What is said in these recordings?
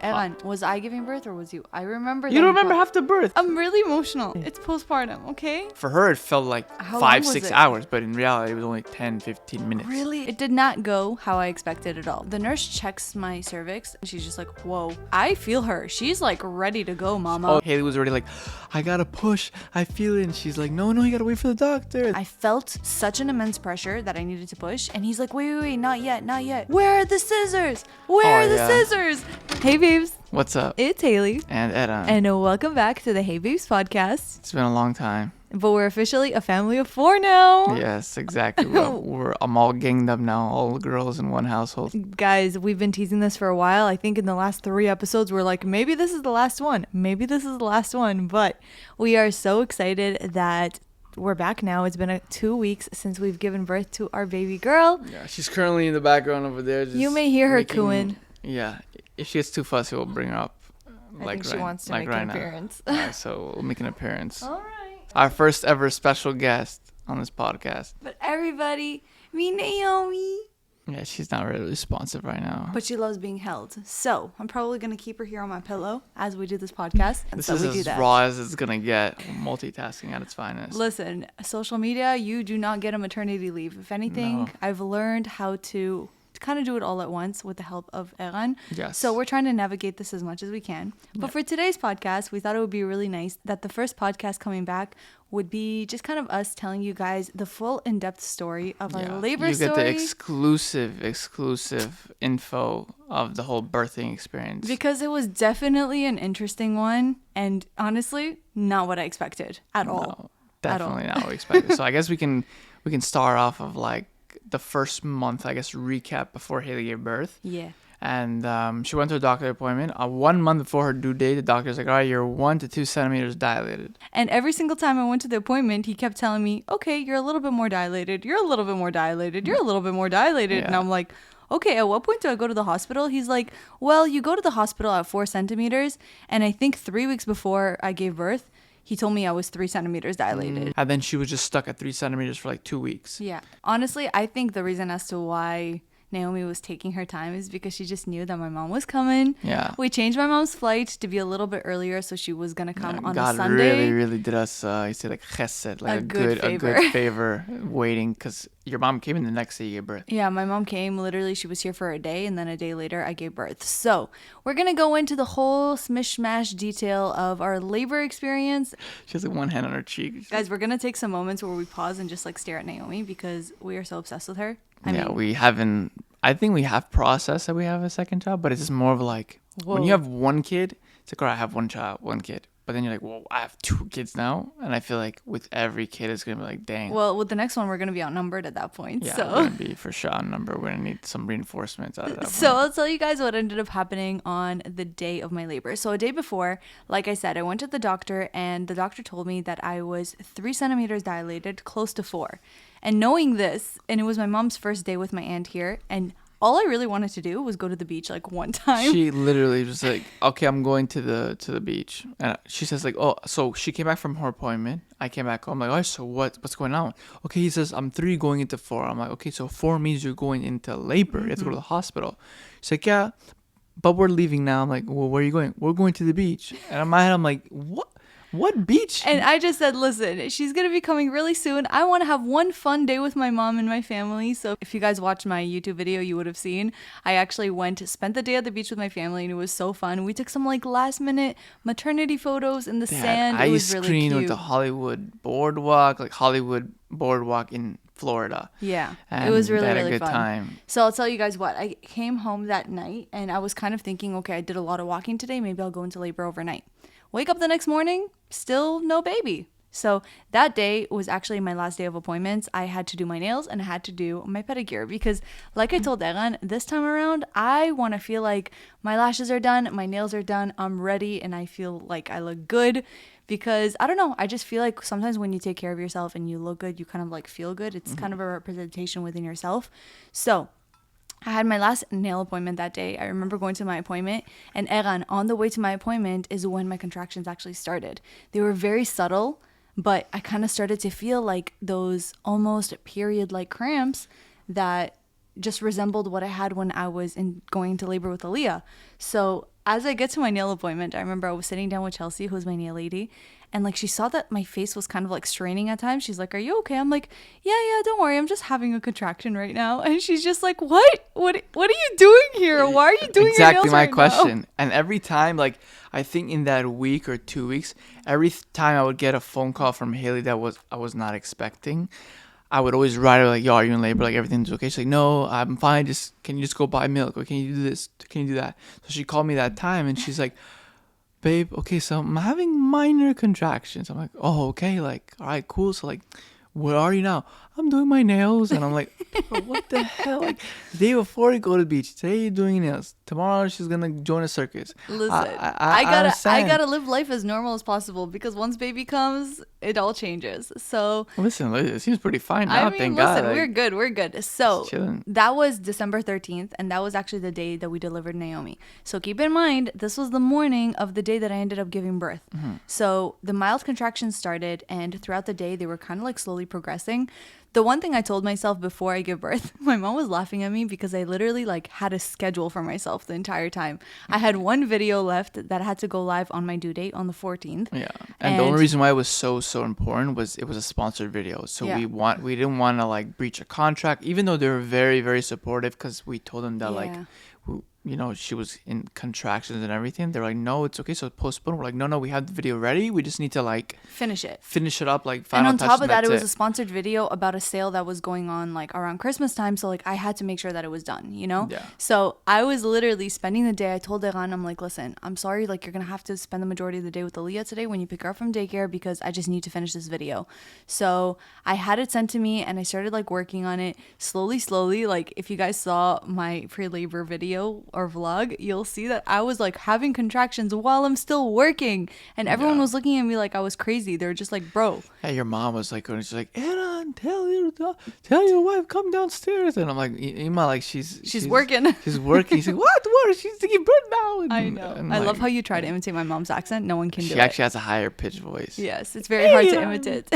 Eran, was I giving birth or was you? I remember. You don't remember half the birth. I'm really emotional. It's postpartum, okay? For her, it felt like How 5-6 hours, but in reality, it was only 10-15 minutes. Really? It did not go how I expected at all. The nurse checks my cervix and she's just like, whoa, I feel her. She's like ready to go, mama. Oh, Haley was already like, I gotta push. I feel it. And she's like, no, you gotta wait for the doctor. I felt such an immense pressure that I needed to push. And he's like, wait, not yet. Where are the scissors? Where are the scissors? Hey, babes. What's up? It's Haley. And Edda. And welcome back to the Hey Babes podcast. It's been a long time. But we're officially a family of 4 now. Yes, exactly. I'm all ganged up now, all the girls in one household. Guys, we've been teasing this for a while. I think in the last 3 episodes, we're like, maybe this is the last one. But we are so excited that we're back now. It's been 2 weeks since we've given birth to our baby girl. Yeah, she's currently in the background over there. You may hear her cooing. Yeah, if she gets too fussy, we'll bring her up. I think she wants to make an appearance. Right, so we'll make an appearance. All right. Our first ever special guest on this podcast. But everybody, me Naomi. Yeah, she's not really responsive right now. But she loves being held. So I'm probably going to keep her here on my pillow as we do this podcast. And this so is we do as that. raw as it's going to get. Multitasking at its finest. Listen, social media, you do not get a maternity leave. If anything, No. I've learned how to kind of do it all at once with the help of Eran. Yes. So we're trying to navigate this as much as we can. But for today's podcast, we thought it would be really nice that the first podcast coming back would be just kind of us telling you guys the full in-depth story of our labor story. You get the exclusive info of the whole birthing experience. Because it was definitely an interesting one. And honestly, not what I expected at all. Definitely not what we expected. So I guess we can start off of like the first month, I guess, recap before Haley gave birth. Yeah. And she went to a doctor appointment. 1 month before her due date, the doctor's like, all right, you're 1 to 2 centimeters dilated. And every single time I went to the appointment, he kept telling me, okay, you're a little bit more dilated. You're a little bit more dilated. You're a little bit more dilated. Yeah. And I'm like, okay, at what point do I go to the hospital? He's like, well, you go to the hospital at 4 centimeters. And I think 3 weeks before I gave birth, he told me I was 3 centimeters dilated. And then she was just stuck at 3 centimeters for like 2 weeks. Yeah. Honestly, I think the reason as to why Naomi was taking her time is because she just knew that my mom was coming. Yeah. We changed my mom's flight to be a little bit earlier, so she was going to come on God a Sunday. really did us, he said like chesed, like a good favor waiting, because your mom came in the next day you gave birth. Yeah, my mom came. Literally, she was here for a day, and then a day later, I gave birth. So we're going to go into the whole smish-mash detail of our labor experience. She has like one hand on her cheek. Guys, we're going to take some moments where we pause and just like stare at Naomi because we are so obsessed with her. I think we have processed that we have a second child, but it's just more of like, when you have one kid, it's like, all right, I have one kid. But then you're like, well, I have 2 kids now. And I feel like with every kid, it's going to be like, dang. Well, with the next one, we're going to be outnumbered at that point. Yeah, so. we're going to be for sure outnumbered. We're going to need some reinforcements out of that So point. I'll tell you guys what ended up happening on the day of my labor. So a day before, like I said, I went to the doctor and the doctor told me that I was 3 centimeters dilated, close to 4. And knowing this, and it was my mom's first day with my aunt here, and all I really wanted to do was go to the beach like one time. She literally was like, okay, I'm going to the beach. And she says like, oh, so she came back from her appointment. I came back home. I'm like, oh, so what's going on? Okay, he says, I'm 3 going into 4. I'm like, okay, so 4 means you're going into labor. You have to go to the hospital. She's like, yeah, but we're leaving now. I'm like, well, where are you going? We're going to the beach. And in my head, I'm like, what? What beach? And I just said, listen, she's going to be coming really soon. I want to have one fun day with my mom and my family. So if you guys watched my YouTube video, you would have seen I actually spent the day at the beach with my family, and it was so fun. We took some like last minute maternity photos in the sand. It was really cute. Ice cream with the Hollywood boardwalk, like Hollywood boardwalk in Florida. Yeah, and it was really, had really a good fun. Time. So I'll tell you guys what, I came home that night and I was kind of thinking, okay, I did a lot of walking today. Maybe I'll go into labor overnight. Wake up the next morning, still no baby. So that day was actually my last day of appointments. I had to do my nails and I had to do my pedicure because like I told Eran, this time around, I want to feel like my lashes are done, my nails are done, I'm ready, and I feel like I look good because I don't know, I just feel like sometimes when you take care of yourself and you look good, you kind of like feel good. It's kind of a representation within yourself. So I had my last nail appointment that day. I remember going to my appointment, and Eran, on the way to my appointment is when my contractions actually started. They were very subtle, but I kind of started to feel like those almost period-like cramps that just resembled what I had when I was going to labor with Aaliyah. So as I get to my nail appointment, I remember I was sitting down with Chelsea, who's my nail lady, and like she saw that my face was kind of like straining at times. She's like, "Are you okay?" I'm like, "Yeah, don't worry. I'm just having a contraction right now." And she's just like, "What? What are you doing here? Why are you doing exactly your nails my right question. now?" And every time, like, I think in that week or 2 weeks, every time I would get a phone call from Haley that I was not expecting, I would always write her like, "Yo, are you in labor? Like everything's okay?" She's like, "No, I'm fine. Just can you just go buy milk? Or can you do this? Can you do that?" So she called me that time and she's like, "Babe, okay, so I'm having minor contractions." I'm like, "Oh, okay, like, all right, cool. So like, where are you now?" "I'm doing my nails." And I'm like, "Bro, what the hell? Like, the day before you go to the beach, today you're doing nails. Tomorrow she's gonna join a circus." Listen, I I understand. gotta live life as normal as possible because once baby comes, it all changes. So Listen, it seems pretty fine I now. mean, Thank God. listen, Like, we're good. just So chilling. that was December 13th, and that was actually the day that we delivered Naomi. So keep in mind, this was the morning of the day that I ended up giving birth. So the mild contractions started, and throughout the day, they were kind of like slowly progressing. The one thing I told myself before I give birth, my mom was laughing at me because I literally like had a schedule for myself the entire time. I had one video left that had to go live on my due date on the 14th. Yeah, and the only reason why it was so important was it was a sponsored video. So Yeah. we didn't want to like breach a contract, even though they were very supportive because we told them that like, Yeah. she was in contractions and everything. They're like, "No, it's okay. So postpone." We're like, "No, we have the video ready. We just need to like Finish it. finish it up, like And final on touch." top of And that, it that's was a sponsored video about a sale that was going on like around Christmas time. So like I had to make sure that it was done, you know? Yeah. So I was literally spending the day. I told Deran, I'm like, "Listen, I'm sorry, like you're gonna have to spend the majority of the day with Aaliyah today when you pick her up from daycare because I just need to finish this video." So I had it sent to me and I started like working on it slowly. Like if you guys saw my pre-labor video or vlog, you'll see that I was like having contractions while I'm still working. And everyone Yeah. was looking at me like I was crazy. They were just like, "Bro, Yeah, your mom was like, she's like, "Aaron, tell your wife come downstairs." And I'm like, Ima, like she's working." She's working. She's like, "What? She's taking birth now." And, I know. and I love like, how you try to imitate my mom's accent. No one can do she it. actually has a higher pitched voice. Yes, it's very hard to imitate.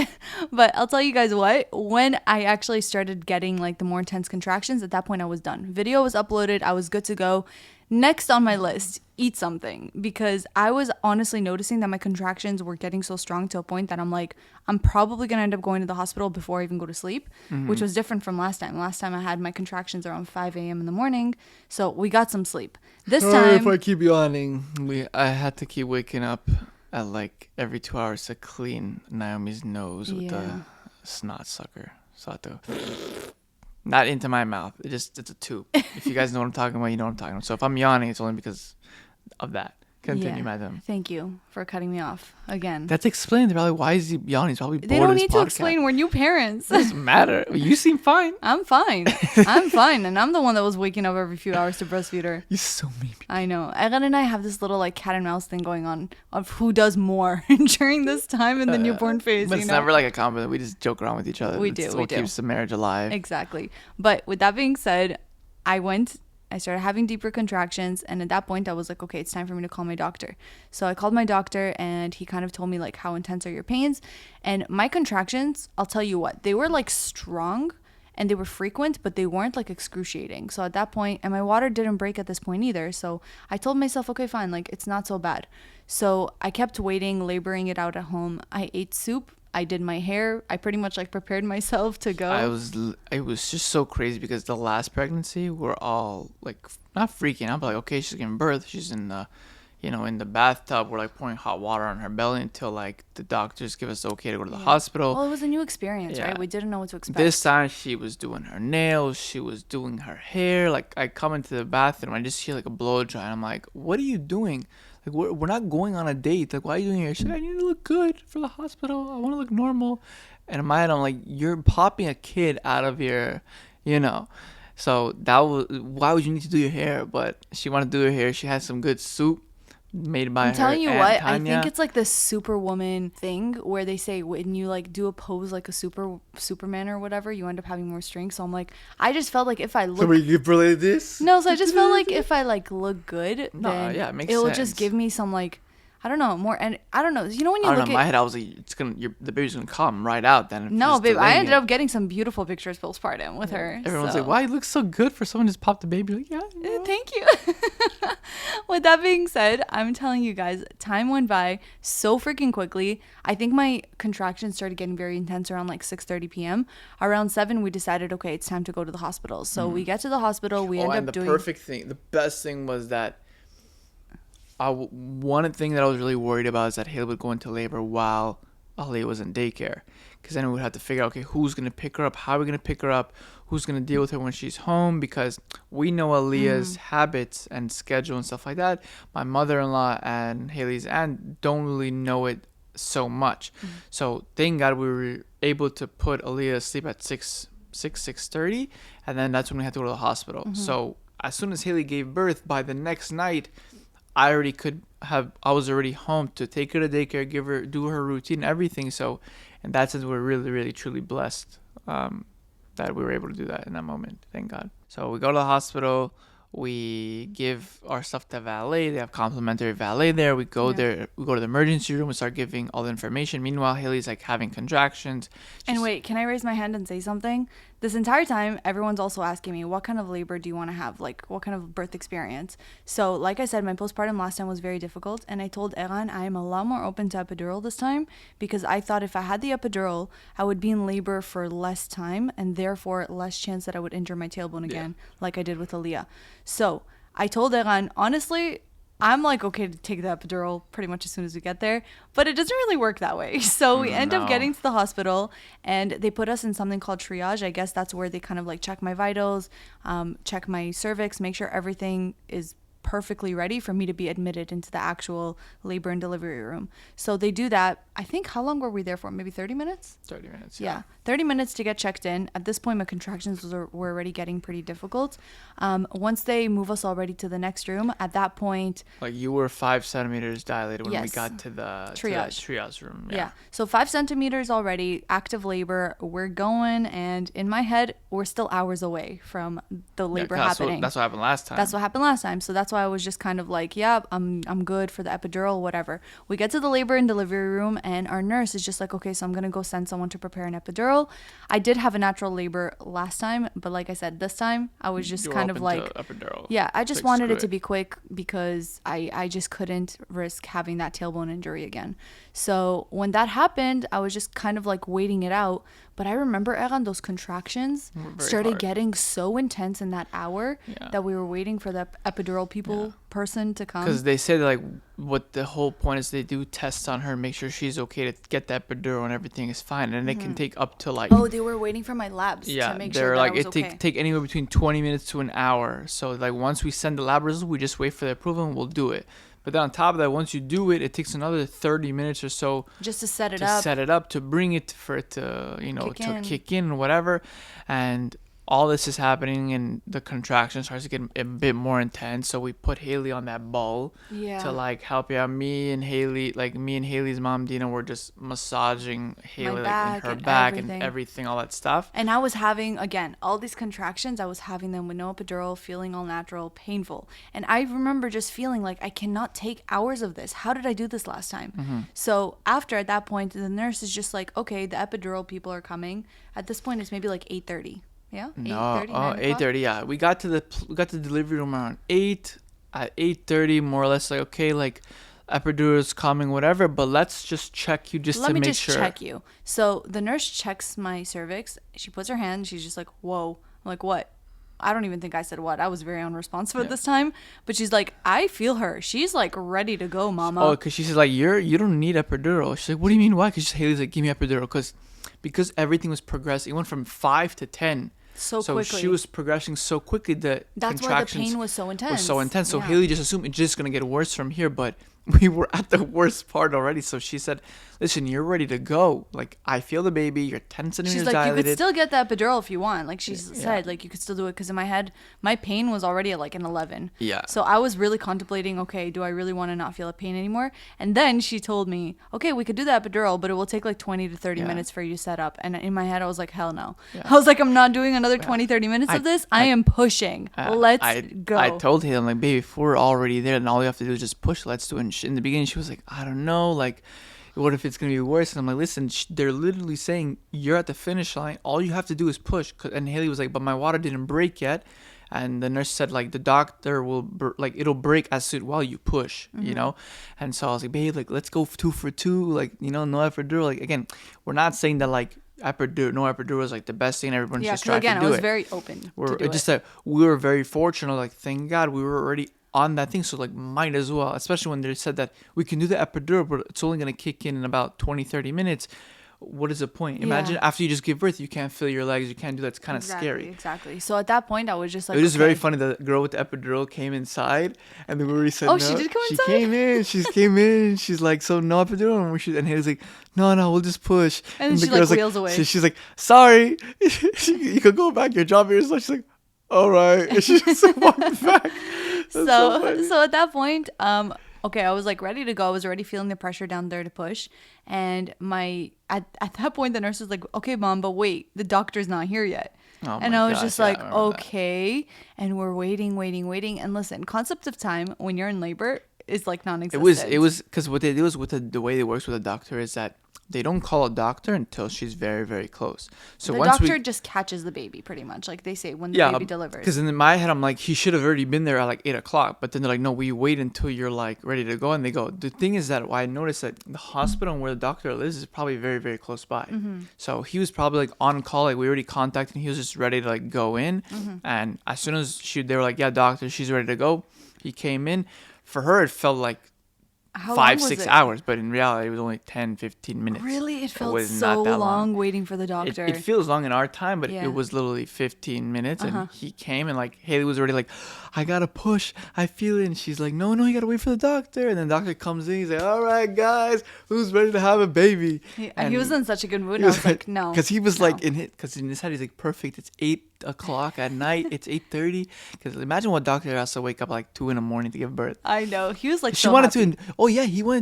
But I'll tell you guys what, when I actually started getting like the more intense contractions, at that point I was done. Video was uploaded. I was good to go. Next on my list, eat something, because I was honestly noticing that my contractions were getting so strong to a point that I'm like, I'm probably going to end up going to the hospital before I even go to sleep, which was different from last time. Last time I had my contractions around 5 a.m. in the morning. So we got some sleep. This Sorry if time, I keep yawning. I had to keep waking up at like every 2 hours to clean Naomi's nose with the Yeah. snot sucker. So I had to, not into my mouth. It's a tube. If you guys know what I'm talking about, you know what I'm talking about. So if I'm yawning, it's only because of that. Continue, yeah. madam. Thank you for cutting me off again. That's explained. They're like, "Why is he yawning? He's probably bored They of don't this need to podcast." explain. We're new parents. Doesn't matter. You seem fine. I'm fine. I'm fine. And I'm the one that was waking up every few hours to breastfeed her. You're so mean. I know. Egan and I have this little like cat and mouse thing going on of who does more during this time in the newborn phase. But you it's know? never like a compliment. We just joke around with each other. We That's do, what we do. keeps the marriage alive. Exactly. But with that being said, I started having deeper contractions, and at that point I was like, okay, it's time for me to call my doctor. So I called my doctor and he kind of told me like, how intense are your pains? And my contractions, I'll tell you what, they were like strong and they were frequent, but they weren't like excruciating. So at that point, and my water didn't break at this point either. So I told myself, okay, fine, like it's not so bad. So I kept waiting, laboring it out at home. I ate soup. I did my hair. I pretty much like prepared myself to go. It was just so crazy because the last pregnancy, we're all like not freaking out, but like, okay, she's giving birth. She's in the, in the bathtub. We're like pouring hot water on her belly until like the doctors give us the okay to go to the hospital. Well, it was a new experience, Yeah. right? We didn't know what to expect. This time she was doing her nails, she was doing her hair. Like I come into the bathroom, I just hear like a blow dry, and I'm like, "What are you doing? Like we're not going on a date. Like why are you doing here?" She's like, "I need to look good for the hospital. I want to look normal." And in my head, I'm like, "You're popping a kid out of your, you know." So that was why would you need to do your hair? But she wanted to do her hair. She had some good soup made by I'm her telling you Aunt what, Tanya. I think it's like this superwoman thing where they say when you like do a pose like a Superman or whatever, you end up having more strength. So I'm like, I just felt like if I look you relate this? no, so I just felt like if I like look good, No, then yeah, it makes will sense. just give me some like I don't know, more, and I don't know. You know when you I don't look know. In my head, I was like, the baby's gonna come right out. Then no, just babe, I delaying ended it. up getting some beautiful pictures postpartum with her. Everyone's so. like, "Why you look so good for someone just popped the baby?" Like, yeah. Thank you. With that being said, I'm telling you guys, time went by so freaking quickly. I think my contractions started getting very intense around like 6:30 p.m. Around 7, we decided, okay, it's time to go to the hospital. So we get to the hospital. We end and up the doing perfect thing, the best thing was that one thing that I was really worried about is that Haley would go into labor while Ali was in daycare, because then we would have to figure out, okay, who's gonna pick her up, how are we gonna pick her up, who's gonna deal with her when she's home, because we know Aaliyah's habits and schedule and stuff like that. My mother-in-law and Haley's aunt don't really know it so much. So thank God we were able to put Aaliyah asleep at 6:30, and then that's when we had to go to the hospital. So as soon as Haley gave birth, by the next night I was already home to take her to daycare, do her routine, everything. So in that sense, we're really, really, truly blessed that we were able to do that in that moment. Thank God. So we go to the hospital. We give our stuff to valet. They have complimentary valet there. We go there. We go to the emergency room. We start giving all the information. Meanwhile, Haley's like having contractions. And wait, can I raise my hand and say something? This entire time, everyone's also asking me, what kind of labor do you want to have? Like, what kind of birth experience? So, like I said, my postpartum last time was very difficult. And I told Eran I am a lot more open to epidural this time, because I thought if I had the epidural, I would be in labor for less time and therefore less chance that I would injure my tailbone again, like I did with Aaliyah. So, I told Eran, honestly, I'm like, okay to take the epidural pretty much as soon as we get there, but it doesn't really work that way. So we end up getting to the hospital, and they put us in something called triage. I guess that's where they kind of like check my vitals, check my cervix, make sure everything is perfectly ready for me to be admitted into the actual labor and delivery room. So they do that. I think, how long were we there for? Maybe 30 minutes? 30 minutes. Yeah. 30 minutes to get checked in. At this point, my contractions were already getting pretty difficult. Once they move us already to the next room, at that point... Like, you were 5 centimeters dilated when we Yes. got to the triage room. Yeah. So 5 centimeters already, active labor. We're going, and in my head, we're still hours away from the labor happening. That's what happened last time. That's what happened last time. So that's why I was just kind of like, yeah, I'm good for the epidural, whatever. We get to the labor and delivery room, and our nurse is just like, okay, so I'm going to go send someone to prepare an epidural. I did have a natural labor last time, but like I said, this time I was just kind of like, epidural. yeah, I just Like, wanted screw it to be quick, because I just couldn't risk having that tailbone injury again. So when that happened, I was just kind of like waiting it out. But I remember, Eran, those contractions started getting so intense in that hour that we were waiting for the epidural person to come. Because they said, like, what the whole point is, they do tests on her, make sure she's okay to get the epidural and everything is fine. And it can take up to, like... Oh, they were waiting for my labs to make sure that like, I was it take anywhere between 20 minutes to an hour. So, like, once we send the lab results, we just wait for the approval and we'll do it. But then on top of that, once you do it, it takes another 30 minutes or so just to set it up, to bring it, for it to, kick in or whatever. And all this is happening, and the contraction starts to get a bit more intense. So we put Haley on that ball to, like, help you out. Me and Haley's mom, Dina, were just massaging Haley, like, in her back and everything, all that stuff. And I was having, again, all these contractions. I was having them with no epidural, feeling all natural, painful. And I remember just feeling like I cannot take hours of this. How did I do this last time? So at that point, the nurse is just like, okay, the epidural people are coming. At this point, it's maybe like 8:30. Yeah, 8:30. Yeah, we got to the delivery room around 8. At 8:30, more or less, like, okay, like, epidural is coming, whatever. But let's just check you to make sure. Let me just check you. So the nurse checks my cervix. She puts her hand. She's just like, whoa. I'm like, what? I don't even think I said what. I was very unresponsive at this time. But she's like, I feel her. She's like ready to go, mama. Oh, because she says, like, you don't need epidural. She's like, what do you mean? Why? Because Haley's like, give me epidural. Because everything was progressing. It went from 5 to 10. So quickly. She was progressing so quickly that that's why the pain was so intense. So Haley just assumed it's just going to get worse from here. But we were at the worst part already. So she said, listen, you're ready to go. Like, I feel the baby. You're 10 centimeters She's like, dilated. you could still get the epidural if you want. Like she said, like, you could still do it. Because in my head, my pain was already at like an 11. Yeah. So I was really contemplating, okay, do I really want to not feel a pain anymore? And then she told me, okay, we could do the epidural, but it will take like 20 to 30 minutes for you to set up. And in my head, I was like, hell no. Yeah. I was like, I'm not doing another 20, 30 minutes of this. I am pushing. Let's go. I told him, like, baby, if we're already there, then all you have to do is just push. Let's do it and in the beginning she was like, I don't know, like, what if it's gonna be worse? And I'm like, listen, they're literally saying you're at the finish line. All you have to do is push. And Haley was like, but my water didn't break yet. And the nurse said, like, the doctor will like, it'll break as soon while you push, you know. And so I was like, babe, like, let's go 2 for 2, like, you know, no epidural. Like, again, we're not saying that like no epidural is like the best thing. Everyone's just trying to do it. I was very open. It's just that we were very fortunate. Like, thank God we were already on that thing, so like might as well, especially when they said that we can do the epidural but it's only going to kick in about 20-30 minutes. What is the point? Imagine after you just give birth you can't feel your legs, you can't do that. It's kind of scary. Exactly. So at that point I was just like, it was just very funny. The girl with the epidural came inside and then we already said, oh, no. she did come she inside? came in, she's like, so no epidural? And he was like, no, we'll just push. And then the she like girl's wheels away. So she's like, sorry. You could go back, your job here. So she's like, all right. And she just walked back. So at that point, okay, I was like ready to go. I was already feeling the pressure down there to push. And at that point, the nurse was like, okay, mom, but wait, the doctor's not here yet. Oh and I was gosh, just like, okay. And we're waiting. And listen, concept of time when you're in labor is like non-existent. It was because what they do is with the way it works with a doctor is that they don't call a doctor until she's very, very close. So the once doctor just catches the baby pretty much, like they say when the baby delivers. Because in my head I'm like, he should have already been there at like 8:00. But then they're like, no, we wait until you're like ready to go. And they go. The thing is that I noticed that the hospital where the doctor lives is probably very, very close by. So he was probably like on call. Like we already contacted him. He was just ready to like go in. And as soon as they were like, yeah, doctor, she's ready to go. He came in. For her, it felt like 5-6 hours, but in reality it was only 10-15 minutes. Really? It felt so long waiting for the doctor. It feels long in our time, but it was literally 15 minutes. And he came and like Haley was already like, I gotta push, I feel it. And she's like, no, you gotta wait for the doctor. And then the doctor comes in, he's like, all right guys, who's ready to have a baby? He was in such a good mood. And I was like, no, because he was like because in his head he's like, perfect, it's 8:00 at night, it's 8:30. Because imagine what doctor has to wake up like 2 a.m. to give birth. I know. He was like, he wanted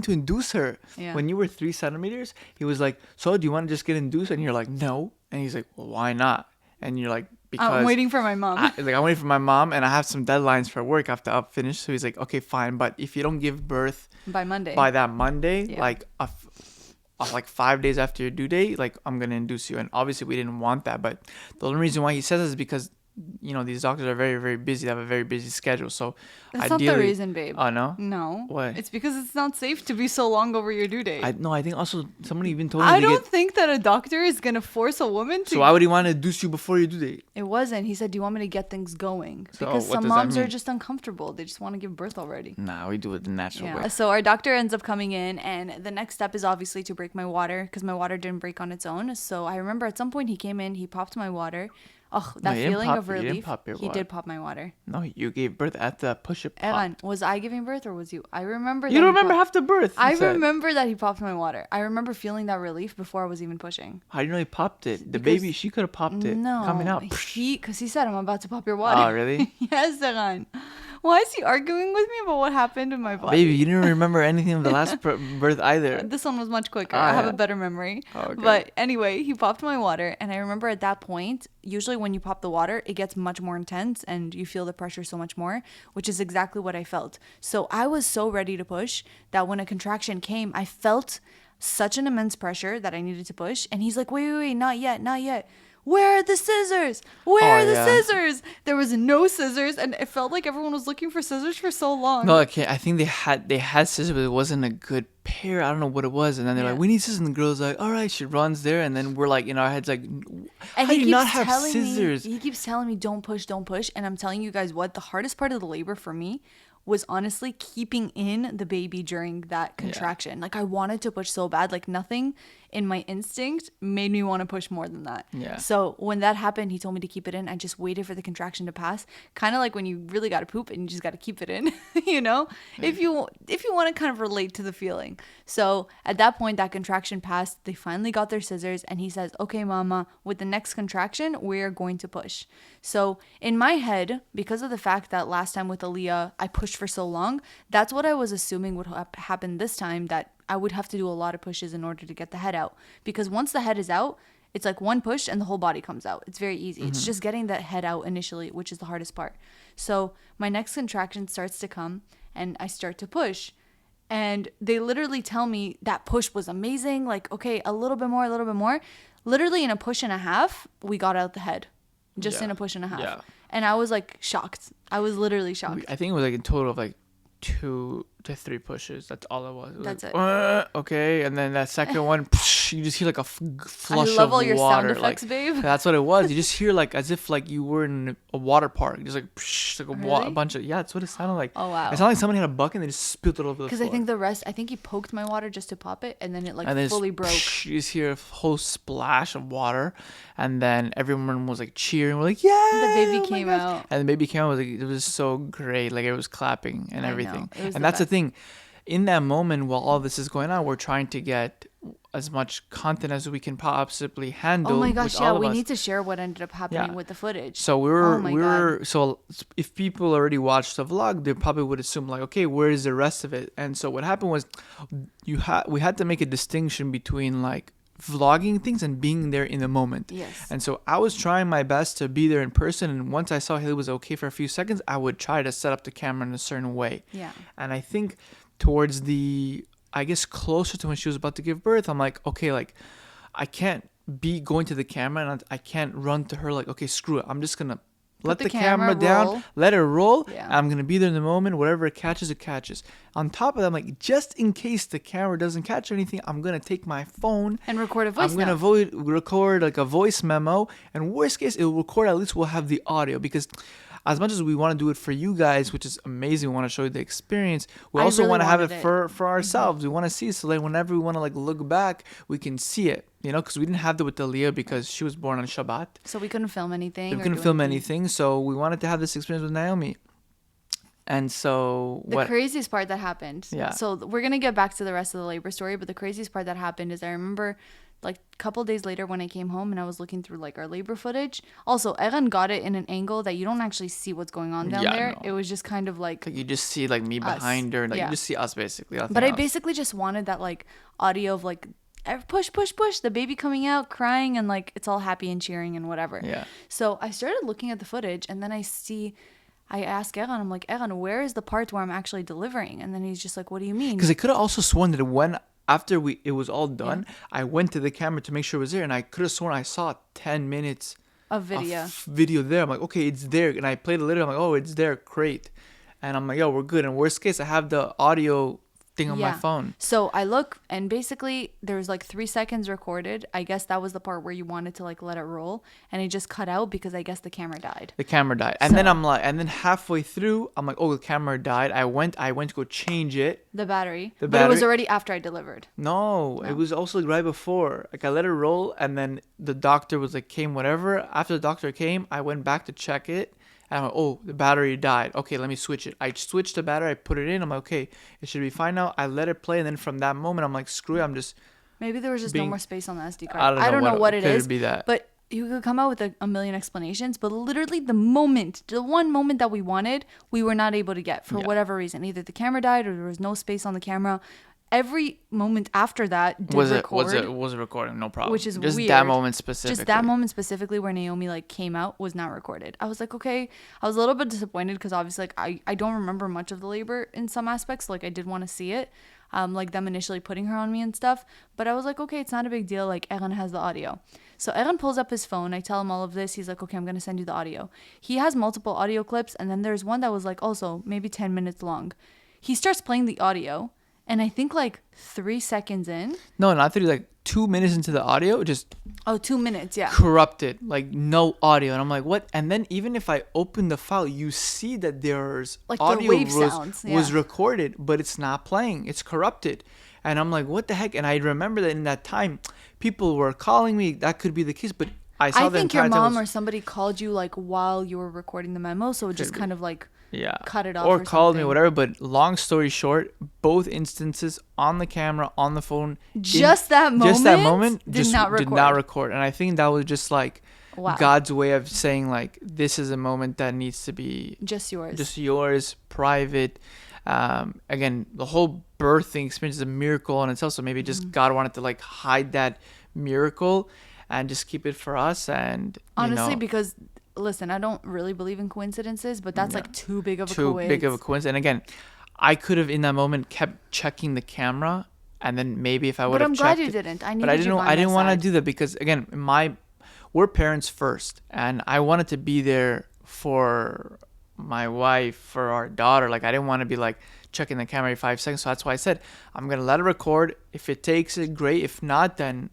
to induce her. When you were 3 centimeters, he was like, so do you want to just get induced? And you're like, no. And he's like, well, why not? And you're like, because I'm waiting for my mom. I'm waiting for my mom and I have some deadlines for work I have to finish. So he's like, okay, fine, but if you don't give birth by that Monday, like like 5 days after your due date, like I'm gonna induce you. And obviously we didn't want that, but the only reason why he says this is because, you know, these doctors are very, very busy. They have a very busy schedule. So that's not the reason, babe. Oh, no? No. What? It's because it's not safe to be so long over your due date. I think also somebody even told me I don't think that a doctor is going to force a woman to. So why would he want to induce you before your due date? It wasn't. He said, do you want me to get things going? So because some moms are just uncomfortable. They just want to give birth already. Nah, we do it the natural way. So our doctor ends up coming in, and the next step is obviously to break my water because my water didn't break on its own. So I remember at some point he came in, he popped my water. Oh, that feeling of relief. He did pop my water. No, you gave birth at the push-up. Eran, was I giving birth or was you? I remember. You don't remember half the birth. I remember that he popped my water. I remember feeling that relief before I was even pushing. How do you know he popped it? The baby, she could have popped it. No, coming out. Because he said, I'm about to pop your water. Oh, really? Yes, Eran. Why is he arguing with me about what happened in my body? Baby, you didn't remember anything of the last birth either. This one was much quicker. I have a better memory. Oh, okay. But anyway, he popped my water. And I remember at that point, usually when you pop the water, it gets much more intense and you feel the pressure so much more, which is exactly what I felt. So I was so ready to push that when a contraction came, I felt such an immense pressure that I needed to push. And he's like, wait, not yet. Where are the scissors? Where are the scissors? There was no scissors, and it felt like everyone was looking for scissors for so long. No, okay, I think they had scissors, but it wasn't a good pair. I don't know what it was. And then they're like, we need scissors. And the girl's like, all right, she runs there. And then we're like, in our heads, like, how do you not have scissors? He keeps telling me, don't push. And I'm telling you guys what, the hardest part of the labor for me was honestly keeping in the baby during that contraction. Like I wanted to push so bad, like nothing in my instinct made me want to push more than that. Yeah. So when that happened, he told me to keep it in. I just waited for the contraction to pass. Kind of like when you really got to poop and you just got to keep it in, you know, if you want to kind of relate to the feeling. So at that point, that contraction passed. They finally got their scissors and he says, okay, mama, with the next contraction, we're going to push. So in my head, because of the fact that last time with Aaliyah, I pushed for so long, that's what I was assuming would happen this time, that I would have to do a lot of pushes in order to get the head out. Because once the head is out, it's like one push and the whole body comes out. It's very easy. Mm-hmm. It's just getting that head out initially, which is the hardest part. So my next contraction starts to come and I start to push. And they literally tell me that push was amazing. Like, okay, a little bit more, a little bit more. Literally in a push and a half, we got out the head. Just in a push and a half. Yeah. And I was like shocked. I was literally shocked. I think it was like a total of like 2 to 3 pushes. That's all it was. It was That's like, it. Okay, and then that second one, you just hear like a flush I love of all your water. sound effects, like, babe. That's what it was. You just hear like as if like you were in a water park, just like, like a, Really? a bunch of that's what it sounded like. Oh, wow. It sounded like somebody had a bucket and they just spilled it over the floor. Because I think he poked my water just to pop it, and then it like and then fully broke. You just hear a whole splash of water, and then everyone was like cheering. We're like, yeah! The baby oh my came gosh." out. And the baby came out, was like, it was so great. Like, it was clapping and I know. everything. It was And the that's the best. thing. In that moment, while all this is going on, we're trying to get as much content as we can possibly handle. Oh my gosh, with yeah, all of we us. need to share what ended up happening Yeah. with the footage. So Oh my God. so if people already watched the vlog, they probably would assume like, okay, where is the rest of it? And so what happened was, we had to make a distinction between like vlogging things and being there in the moment. Yes. And so I was trying my best to be there in person, and once I saw Haley was okay for a few seconds, I would try to set up the camera in a certain way. Yeah. And I think towards I guess closer to when she was about to give birth, I'm like, okay, like I can't be going to the camera and I can't run to her like, okay, screw it. I'm just going to let the the camera camera down, roll. let it roll. Yeah. I'm going to be there in the moment. Whatever it catches, it catches. On top of that, I'm like, just in case the camera doesn't catch anything, I'm going to take my phone And record a voice I'm gonna record like a voice memo, and worst case, it will record. At least we'll have the audio, because as much as we want to do it for you guys, which is amazing, we want to show you the experience. We I also really want to have it wanted for ourselves. We want to see it, so like whenever we want to like look back, we can see it. You know, because we didn't have that with Leah because she was born on Shabbat. So we couldn't film anything. We or couldn't do film anything, so we wanted to have this experience with Naomi. And so The craziest part that happened. Yeah. So we're going to get back to the rest of the labor story, but the craziest part that happened is I remember like a couple days later when I came home and I was looking through like our labor footage. Also, Eran got it in an angle that you don't actually see what's going on down there. No. It was just kind of like you just see like me behind her, like Yeah. you just see us basically. But I basically just wanted that like audio of like push, push, push, the baby coming out, crying, and like it's all happy and cheering and whatever. Yeah. So I started looking at the footage, and then I asked Eran, I'm like, Eran, where is the part where I'm actually delivering? And then he's just like, what do you mean? Because I could have also sworn that after it was all done, I went to the camera to make sure it was there, and I could have sworn I saw 10 minutes Of video. video there. I'm like, okay, it's there, and I played it later. I'm like, oh, it's there, great. And I'm like, yo, we're good. And worst case, I have the audio thing on my phone. So I look, and basically there's like 3 seconds recorded. I guess that was the part where you wanted to like let it roll, and it just cut out because I guess the camera died. The camera died, and then I'm like, and then halfway through, I'm like, oh, the camera died. I went to go change it. The battery. The But it was battery- already after I delivered. No, it was also like right before. Like I let it roll, and then the doctor was like, came whatever. After the doctor came, I went back to check it. And I'm like, oh, the battery died. Okay, let me switch it. I switched the battery. I put it in. I'm like, okay, it should be fine now. I let it play, and then from that moment, I'm like, screw it. I'm just Maybe there was just no being- more space on the SD card. I don't know what it could is. be that. But you could come out with a million explanations, but literally the one moment that we wanted, we were not able to get for whatever reason. Either the camera died or there was no space on the camera. Every moment after that did record. was it recording? No problem. Which is just weird. that moment specifically. Just that moment specifically where Naomi like came out was not recorded. I was like, okay. I was a little bit disappointed because obviously like I don't remember much of the labor in some aspects. Like I did want to see it, like them initially putting her on me and stuff. But I was like, okay, it's not a big deal. Like Eran has the audio. So Eran pulls up his phone. I tell him all of this. He's like, okay, I'm gonna send you the audio. He has multiple audio clips, and then there's one that was like also maybe 10 minutes long. He starts playing the audio. And I think like 3 seconds in. No, not 3, like 2 minutes into the audio, just 2 minutes, yeah. corrupted, like no audio. And I'm like, what? And then even if I open the file, you see that there's Like the audio wave sounds, was yeah. recorded, but it's not playing. It's corrupted. And I'm like, what the heck? And I remember that in that time, people were calling me. That could be the case, but I saw the think entire your time mom or somebody called you like while you were recording the memo, so it just kind of like cut it off or called me, something. whatever. But long story short, both instances on the camera, on the phone, Just that moment did just not did not record. record. And I think that was just like Wow. God's way of saying like, this is a moment that needs to be Just yours, private. Again, the whole birthing experience is a miracle in itself. So maybe just God wanted to like hide that miracle and just keep it for us. And Honestly, because listen, I don't really believe in coincidences, but that's like too big of a too big of a coincidence. And again, I could have in that moment kept checking the camera, and then maybe if I would But have I'm checked glad you it- didn't. I but I needed didn't you know, by I my didn't want to side. do that because again, we're parents first, and I wanted to be there for my wife, for our daughter. Like I didn't want to be like checking the camera every 5 seconds. So that's why I said I'm gonna let it record. If it takes it, great. If not, then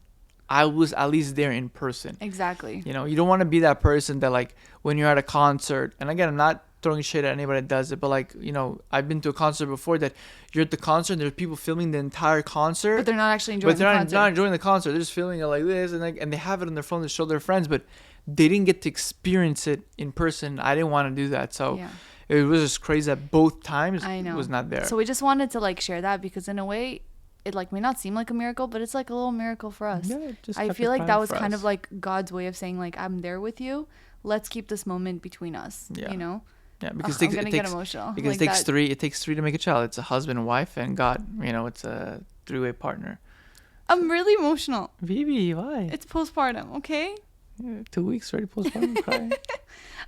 I was at least there in person. Exactly. You know, you don't want to be that person that like when you're at a concert, and again, I'm not throwing shade at anybody that does it, but like, you know, I've been to a concert before that you're at the concert and there's people filming the entire concert, But they're not actually enjoying but they're the not, concert. not enjoying the concert. They're just filming it like this, and like, and they have it on their phone to show their friends, but they didn't get to experience it in person. I didn't want to do that, so Yeah. it was just crazy that both times I know. was not there. So we just wanted to like share that because in a way, it like may not seem like a miracle, but it's like a little miracle for us. Yeah, it just I kept feel it like that private was for kind us. of like God's way of saying like I'm there with you. Let's keep this moment between us. Yeah. You know. Yeah, because I'm gonna get emotional. Because Like it takes that- three. It takes three to make a child. It's a husband, wife, and God. You know, it's a three-way partner. I'm really emotional. Vivi, why? It's postpartum, okay? Yeah, 2 weeks already postpartum. Crying.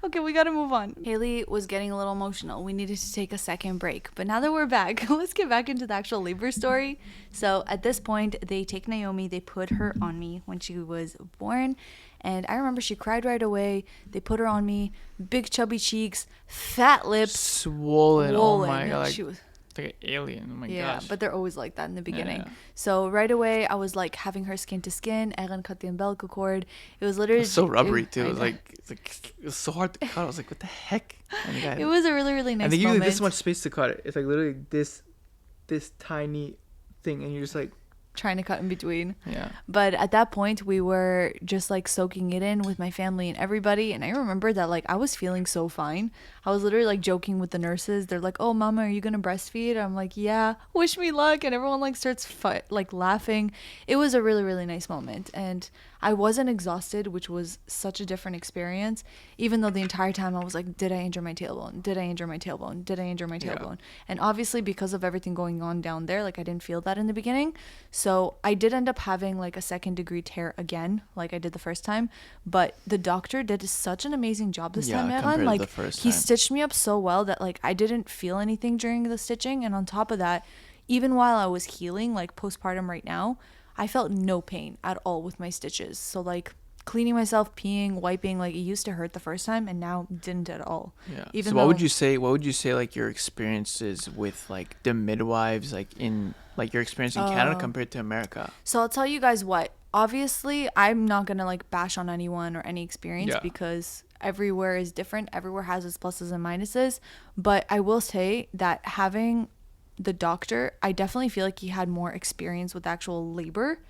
Okay, we gotta move on. Haley was getting a little emotional. We needed to take a second break. But now that we're back, let's get back into the actual labor story. So at this point, they take Naomi, they put her on me when she was born. And I remember she cried right away. They put her on me, big chubby cheeks, fat lips, Swollen. Oh my swollen. god, like, She was, like an alien. Oh my yeah, gosh. but they're always like that in the beginning. Yeah. So right away, I was like having her skin to skin. Erin cut the umbilical cord. It was literally It was so rubbery it- too. I It was know. like it was so hard to cut. I was like, what the heck? And the guy, It was a really, really nice and they give you moment. like this much space to cut it. It's like literally this tiny thing, and you're just like, Trying to cut in between. yeah. But at that point, we were just like soaking it in with my family and everybody. And I remember that like I was feeling so fine. I was literally like joking with the nurses. They're like, "Oh, Mama, are you gonna breastfeed?" I'm like, "Yeah, wish me luck." And everyone like starts like laughing. It was a really, really nice moment. And I wasn't exhausted, which was such a different experience. Even though the entire time I was like, "Did I injure my tailbone? Did I injure my tailbone? Did I injure my Yeah. tailbone?" And obviously because of everything going on down there, like I didn't feel that in the beginning. So I did end up having like a 2nd-degree tear again, like I did the first time. But the doctor did such an amazing job this Yeah, time, compared Evan. to Like the first he time. stitched me up so well that like I didn't feel anything during the stitching. And on top of that, even while I was healing, like postpartum right now, I felt no pain at all with my stitches. So like cleaning myself, peeing, wiping, like it used to hurt the first time and now didn't at all. Yeah. Even So what though- would you say? What would you say like your experiences with like the midwives, like in like your experience in Canada compared to America? So I'll tell you guys what. Obviously, I'm not gonna like bash on anyone or any experience Yeah. because everywhere is different. Everywhere has its pluses and minuses. But I will say that having the doctor, I definitely feel like he had more experience with actual labor.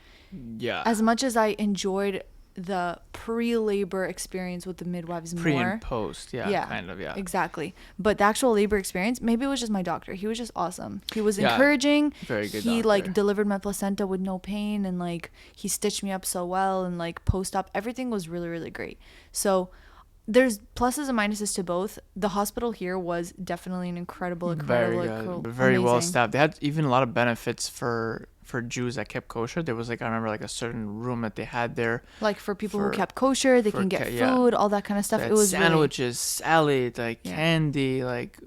Yeah. As much as I enjoyed the pre-labor experience with the midwives Pre more. and post. Yeah. Kind of. Yeah. Exactly. But the actual labor experience, maybe it was just my doctor. He was just awesome. He was Yeah, encouraging. very good He doctor. like delivered my placenta with no pain and like he stitched me up so well and like post-op everything was really, really great. So there's pluses and minuses to both. The hospital here was definitely an incredible, Very incredible, good. Very well amazing. staffed. They had even a lot of benefits for Jews that kept kosher. There was like I remember like a certain room that they had there. Like for people For- who kept kosher, they for can get yeah. food, all that kind of stuff. They It had was really, sandwiches, salad, like Yeah. candy, like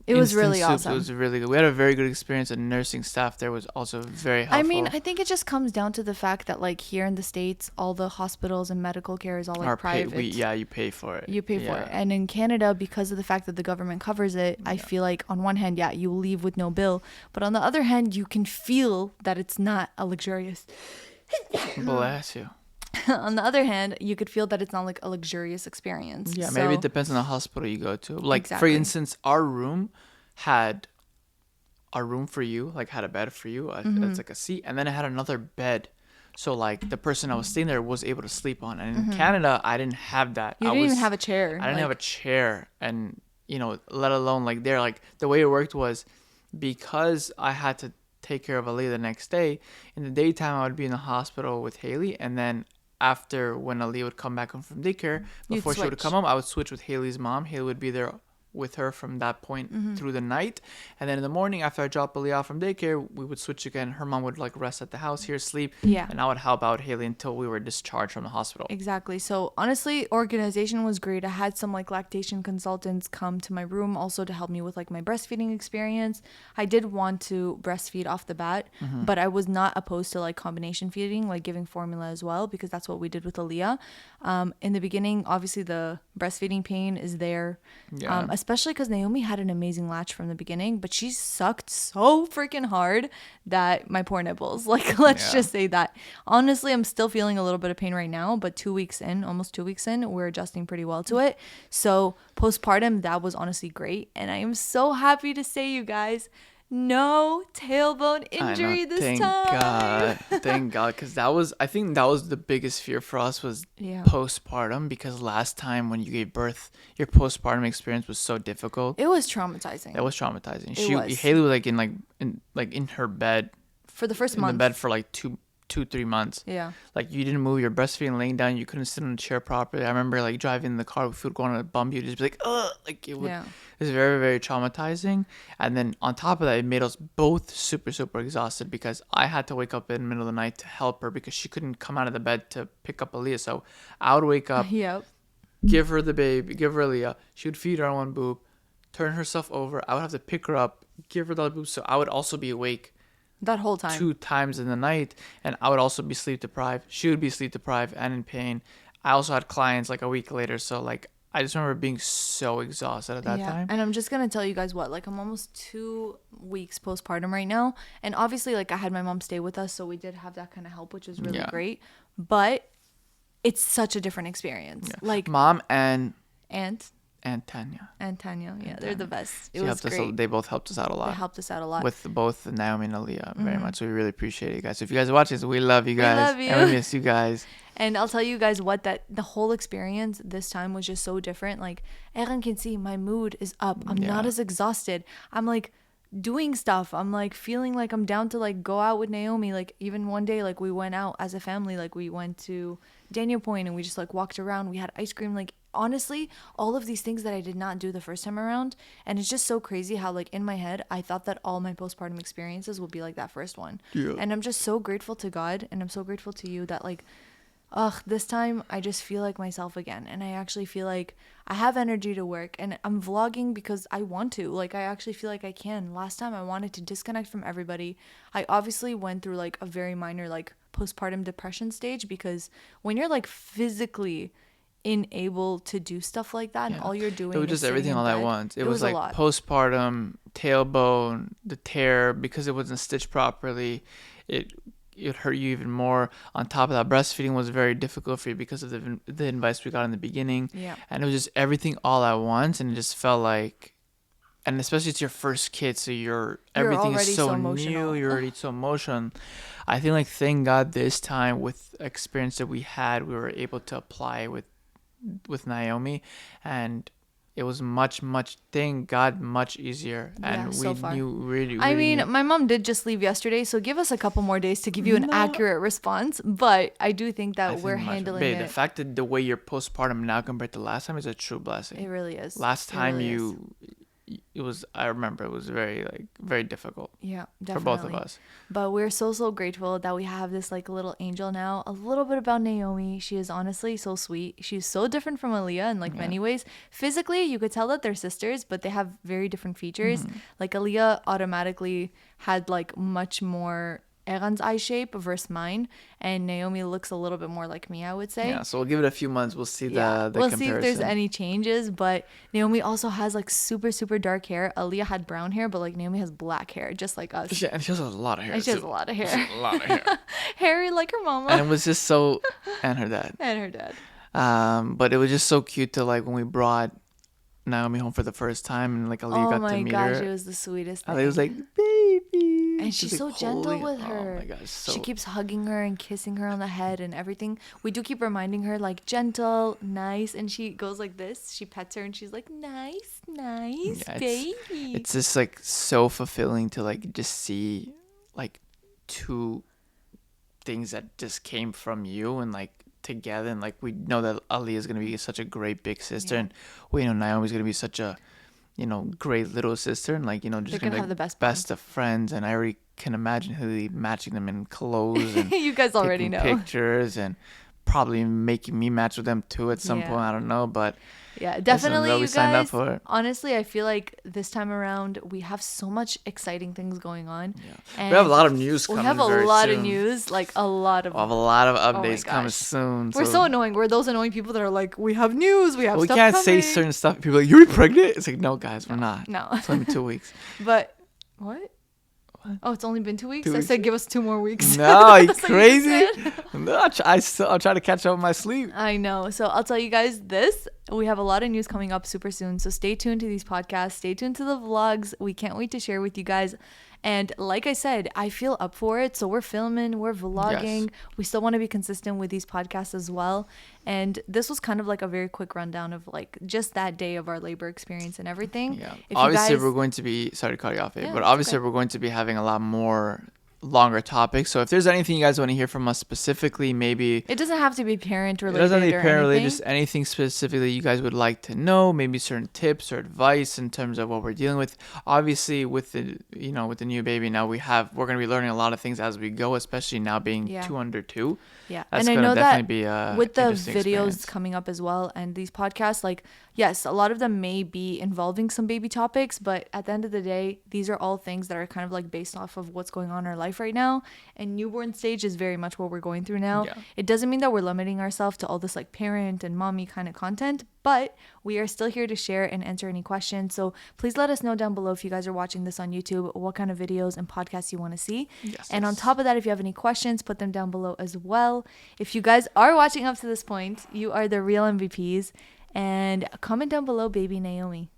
it was instant really soups. awesome. It was really good. We had a very good experience, and nursing staff there was also very helpful. I mean, I think it just comes down to the fact that like here in the States, all the hospitals and medical care is all like Our private. you pay for it. You pay for Yeah. it. And in Canada, because of the fact that the government covers it, I feel like on one hand, yeah, you leave with no bill. But on the other hand, you can feel that it's not a luxurious. Bless you. On the other hand, you could feel that it's not like a luxurious experience. Yeah, So- maybe it depends on the hospital you go to. Like Exactly. for instance, our room had a room for you, like had a bed for you. Mm-hmm. It's like a seat, and then it had another bed. So like the person I was staying there was able to sleep on. And in Canada, I didn't have that. Mm-hmm. You didn't even have a chair. I didn't have a chair, and you know, let alone like there, like the way it worked was because I had to take care of Ali the next day. In the daytime, I would be in the hospital with Haley, and then after when Ali would come back home from daycare, You'd before she would switch. come home, I would switch with Haley's mom. Haley would be there with her from that point through the night. And then in the morning, after I dropped Aaliyah off from daycare, we would switch again. Her mom would like rest at the house here, sleep. Yeah. And I would help out Haley until we were discharged from the hospital. Exactly. So honestly, organization was great. I had some like lactation consultants come to my room also to help me with like my breastfeeding experience. I did want to breastfeed off the bat, but I was not opposed to like combination feeding, like giving formula as well, because that's what we did with Aaliyah. In the beginning, obviously the breastfeeding pain is there, especially because Naomi had an amazing latch from the beginning, but she sucked so freaking hard that my poor nipples, like, let's just say that. Honestly, I'm still feeling a little bit of pain right now, but almost 2 weeks in, we're adjusting pretty well to it. So postpartum, that was honestly great. And I am so happy to say, you guys, no tailbone injury this time. Thank God, because I think that was the biggest fear for us was postpartum, because last time when you gave birth, your postpartum experience was so difficult. It was traumatizing. It was traumatizing. Was. Haley was like in her bed for the first month. In the bed for like 3 months. Yeah. Like you didn't move, you're breastfeeding, laying down, you couldn't sit on a chair properly. I remember like driving in the car, if food going on a bump, you'd just be like, ugh, like it was very, very traumatizing. And then on top of that, it made us both super, super exhausted, because I had to wake up in the middle of the night to help her because she couldn't come out of the bed to pick up Aaliyah. So I would wake up, give her the baby, give her Aaliyah. She would feed her on one boob, turn herself over. I would have to pick her up, give her the other boob. So I would also be awake that whole time 2 times in the night, and I would also be sleep deprived. She would be sleep deprived and in pain. I also had clients like a week later, so like I just remember being so exhausted at that time. And I'm just gonna tell you guys what, like I'm almost 2 weeks postpartum right now, and obviously like I had my mom stay with us, so we did have that kind of help, which was really great, but it's such a different experience. Like mom and Tanya. They're the best. It was great. They both helped us out a lot. They helped us out a lot. With both Naomi and Aaliyah very much. So we really appreciate it, guys. So if you guys are watching this, we love you guys. We love you. And we miss you guys. And I'll tell you guys what, that the whole experience this time was just so different. Like, Erin can see my mood is up. I'm not as exhausted. I'm like doing stuff. I'm like feeling like I'm down to like go out with Naomi. Like even one day, like we went out as a family. Like we went to Daniel Point and we just like walked around. We had ice cream. Like honestly, all of these things that I did not do the first time around. And it's just so crazy how like in my head, I thought that all my postpartum experiences would be like that first one. Yeah. And I'm just so grateful to God, and I'm so grateful to you that like, this time I just feel like myself again, and I actually feel like I have energy to work, and I'm vlogging because I want to. Like I actually feel like I can. Last time I wanted to disconnect from everybody. I obviously went through like a very minor like postpartum depression stage, because when you're like physically unable to do stuff like that and all you're doing, it was just everything all at once. It was like a postpartum, tailbone, the tear, because it wasn't stitched properly, it hurt you even more. On top of that, breastfeeding was very difficult for you because of the advice we got in the beginning. And it was just everything all at once, and it just felt like, and especially it's your first kid, so everything is so new, you're already so emotional. I think like thank God this time, with experience that we had, we were able to apply with Naomi, and it was much, thank God, much easier. And we knew really I mean, my mom did just leave yesterday, so give us a couple more days to give you an accurate responce, but I do think that we're handling it. The fact that the way you're postpartum now compared to last time is a true blessing. It really is. Last time I remember it was very difficult. Yeah, definitely. For both of us. But we're so grateful that we have this like little angel now. A little bit about Naomi. She is honestly so sweet. She's so different from Aaliyah in like many ways. Physically, you could tell that they're sisters, but they have very different features. Like Aaliyah automatically had like much more Eran's eye shape versus mine, and Naomi looks a little bit more like me, I would say. Yeah, so we'll give it a few months. We'll see the we'll comparison. see if there's any changes, but Naomi also has like super dark hair. Aaliyah had brown hair, but like Naomi has black hair, just like us. And she has a lot of hair. She has a lot of hair. Hairy like her mama. And it was just so, and her dad. But it was just so cute to like when we brought Naomi home for the first time, and like Aaliyah got to meet her. Oh my gosh, it was the sweetest thing. Aaliyah was like, baby. And she's so gentle with her. Oh my gosh. She keeps hugging her and kissing her on the head and everything. We do keep reminding her like gentle, nice, and she goes like this. She pets her and she's like, nice, baby. It's just like so fulfilling to like just see like two things that just came from you and like together, and like we know that Aaliyah is gonna be such a great big sister, and we know Naomi's gonna be such a great little sister, and like, just They're gonna gonna be have the best best of friends. And I already can imagine Haley matching them in clothes and You guys already taking know. pictures and probably making me match with them too at some Yeah. point. I don't know, but Yeah, listen, definitely, we you signed up guys. for it. Honestly, I feel like this time around we have so much exciting things going on. Yeah. And We have a lot of news we coming have a very lot of soon. news, like a lot of. We'll have a lot of Oh my updates coming gosh. soon. We're so annoying. We're those annoying people that are like, we have news, we have we stuff can't coming. say certain stuff. People are like, you're pregnant? It's like, no, guys, we're not. No. It's only 2 weeks. But what? Oh, it's only been 2 weeks. 2 I weeks. said give us 2 more weeks. No, you That's what crazy? said. No, I'll try to catch up on my sleep. I know. So I'll tell you guys this. We have a lot of news coming up super soon. So stay tuned to these podcasts. Stay tuned to the vlogs. We can't wait to share with you guys. And like I said, I feel up for it. So we're filming, we're vlogging. Yes. We still want to be consistent with these podcasts as well. And this was kind of like a very quick rundown of like just that day of our labor experience and everything. Yeah. If Obviously, you guys, we're going to be, sorry to cut you off, Yeah, but it's obviously, okay. we're going to be having a lot more longer topics. So if there's anything you guys want to hear from us specifically, maybe it doesn't have to be parent it related doesn't have to be or parent related, anything. just anything specifically you guys would like to know, maybe certain tips or advice in terms of what we're dealing with. Obviously, with the with the new baby now, we're going to be learning a lot of things as we go, especially now being Yeah. 2 under 2. Yeah, That's and I gonna know definitely that be a with the interesting videos experience. coming up as well, and these podcasts, like, yes, a lot of them may be involving some baby topics, but at the end of the day, these are all things that are kind of like based off of what's going on in our life right now. And newborn stage is very much what we're going through now. Yeah. It doesn't mean that we're limiting ourselves to all this like parent and mommy kind of content, but we are still here to share and answer any questions. So please let us know down below if you guys are watching this on YouTube, what kind of videos and podcasts you want to see. Yes, And on yes. top of that, if you have any questions, put them down below as well. If you guys are watching up to this point, you are the real MVPs. And comment down below, baby Naomi.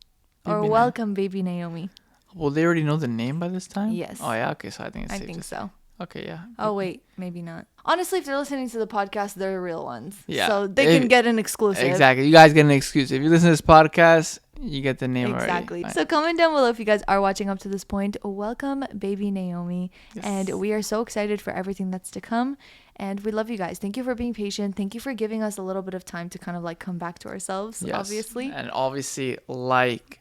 Or Baby Na- welcome, baby Naomi. Well, they already know the name by this time? Yes. Oh, yeah. Okay, so I think it's I safe think to say. so. Okay, yeah. Oh, wait, maybe not. Honestly, if they're listening to the podcast, they're the real ones. Yeah. So they can get an exclusive. Exactly. You guys get an excuse. If you listen to this podcast, you get the name Exactly. already. So comment down below if you guys are watching up to this point. Welcome, baby Naomi. Yes. And we are so excited for everything that's to come. And we love you guys. Thank you for being patient. Thank you for giving us a little bit of time to kind of like come back to ourselves, Yes. obviously. And obviously, like,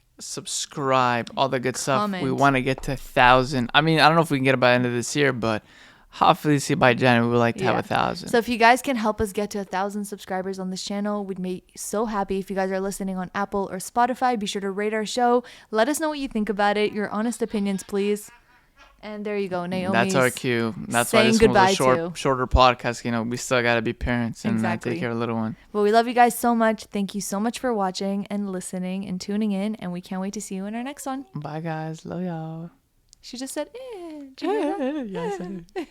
subscribe, all the good stuff. We Comment. want to get to 1,000. I mean, I don't know if we can get it by the end of this year, but hopefully by January, we would like to have 1,000. So if you guys can help us get to 1,000 subscribers on this channel, we'd be so happy. If you guys are listening on Apple or Spotify, be sure to rate our show. Let us know what you think about it. Your honest opinions, please. And there you go, Naomi. That's our cue. That's why saying this goodbye was a to. shorter podcast. We still got to be parents and Exactly. take care of a little one. Well, we love you guys so much. Thank you so much for watching and listening and tuning in. And we can't wait to see you in our next one. Bye, guys. Love y'all. She just said, eh. Did you hear that? Yes, I did.